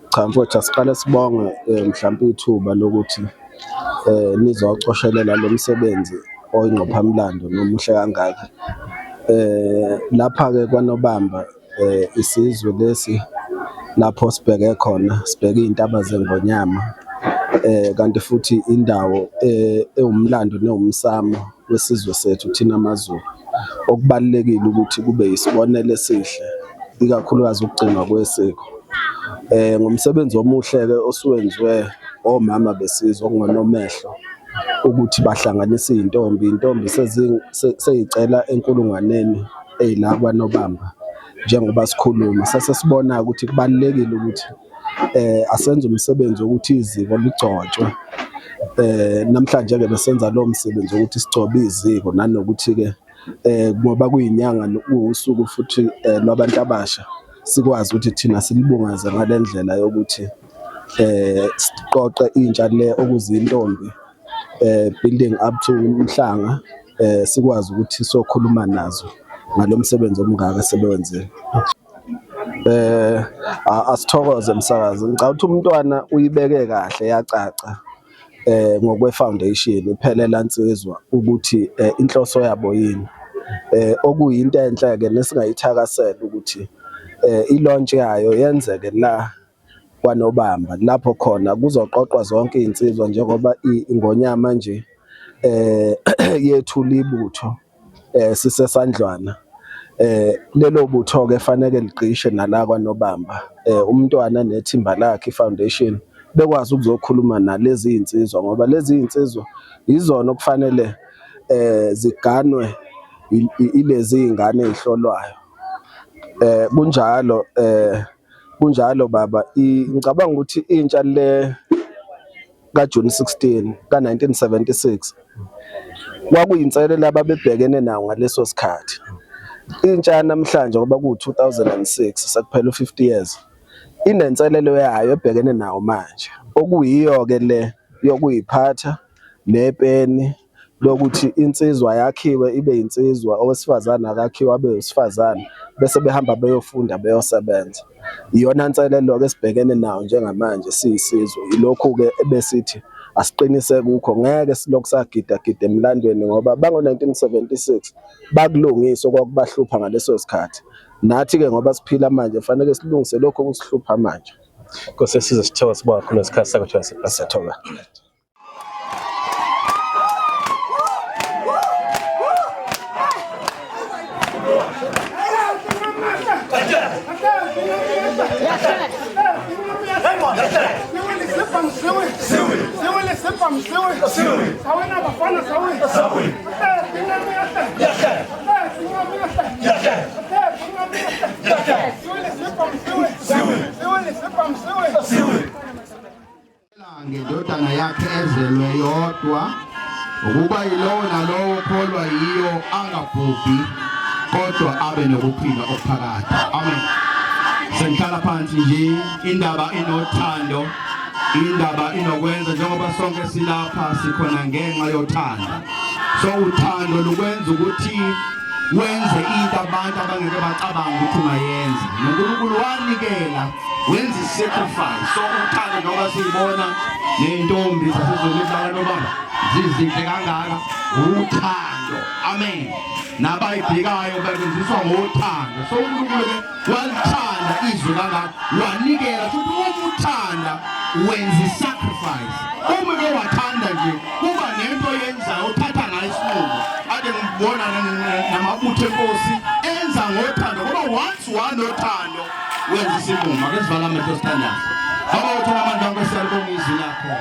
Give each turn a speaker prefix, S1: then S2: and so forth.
S1: Cha mfowethu, asiqale sibonge mhlawumbe ithuba lokuthi nizocoshelela lo msebenzi oyingqophamlando nomuhle kangaka. Lapha-ke kwaNobamba isizwe lesi lapho sibheke khona, sibheke iy'ntaba zeNgonyama, kanti futhi indawo ewumlando newumsamo wesizwe sethu thina maZulu. Okubalulekile ukuthi kube yisibonelo esihle, ikakhulukazi ukugcinwa kwesiko. Ngomsebenzi omuhle-ke osuwenziwe omama besizwe okungonomehlo ukuthi bahlanganise iy'ntombi seyicela enkulungwaneni ey'la kwaNobamba. Njengoba sikhuluma sesibona ukuthi kubalulekile ukuthi asenze umsebenzi wokuthi iziko ligcotshwe. Namhlanje-ke besenza lowo msebenzi wokuthi sigcobe iziko, nanokuthi-ke ngoba kuyinyanga kuwusuku futhi lwabantu abasha, sikwazi ukuthi thina silibungaze ngale ndlela yokuthi siqoqe intsha le okuzintombi building up to umhlanga, sikwazi ukuthi sokhuluma nazo ngalo msebenzi omngaka sebewenzile. Asithokoze msakazi, ngicabanga ukuthi umntwana uyibeke kahle yacaca ngokwe-foundation iphelela nsizwa ukuthi inhloso yabo yini. Okuyinto enhle-ke nesingayithakasela ukuthi i-launch yayo yenzeke la kwaNobamba, lapho khona kuzoqoqwa zonke iy'nsizwa njengoba iNgonyama nje yethula ibutho sisesandlwana. Lelo butho-ke faneke ligqishe nala kwaNobamba, umntwana nethimba lakhe i-foundation bekwazi ukuzokhuluma nalezi iy'nsizwa, ngoba lezi iy'nsizwa yizona okufanele ziganwe ilezi iy'ngane ey'hlolwayo. Kunjalo baba, ngicabanga ukuthi intsha le kaJuni 16 ka-1976 kwakuyinselelo ababebhekene nawo ngaleso sikhathi. Intsha yanamhlanje ngoba ku-2006 sekuphela u-50 years inenselelo yayo ebhekene nawo manje, okuyiyo-ke le yokuyiphatha nepeni lokuthi insizwa yakhiwe ibe insizwa, owesifazane akakhiwe abe wesifazane bese behamba beyofunda beyosebenza. Iyona nselelo-ke esibhekene nawo njengamanje siyisizwe. Ilokhu-ke ebesithi asiqinise kukho, ngeke silokhu sagidagida emlandweni ngoba bango-1976 bakulungisa okwakubahlupha ngaleso sikhathi. Nathi-ke ngoba siphila manje fanele silungise lokho okusihlupha manje.
S2: Nkosi yesizwe, sithokoza sibonga khona isikhathi sakho.
S1: Siyathokoza.
S3: Ngendodana yakhe ezelwe yodwa, ukuba yilowo nalowo kholwa yiyo angabhubhi kodwa abe nokuphila okuphakade. Amen. Senhlala phansi nje, indaba inothando, indaba inokwenza njengoba sonke silapha sikhona ngenxa yothando. So uthando lukwenza ukuthi wenze into abantu abangeke bacabanga ukuthi ungayenza. NoNkulunkulu wanikela wenza i-sacrifice. So uthando ngoba siyibona ney'ntombi zasezweni lakaNobamba zizinhle kangaka, uthando. Amen. Nabayibhekayo benziswa ngothando. So uNkulunkulu-ke walithanda izwe kangaka wanikela, futhi uma uthanda wenza i-sacrifice. Uma-ke wathanda nje kuba nento yenzayo uthatha ngayo isinqumo. Ade ngibona namabutho enkosi enza ngothando ngoba once wanothando wenza isinqumo. Ake sivala amehlo sithandaze. Abawuthula amandla ngokwesalibonga izwi lakho.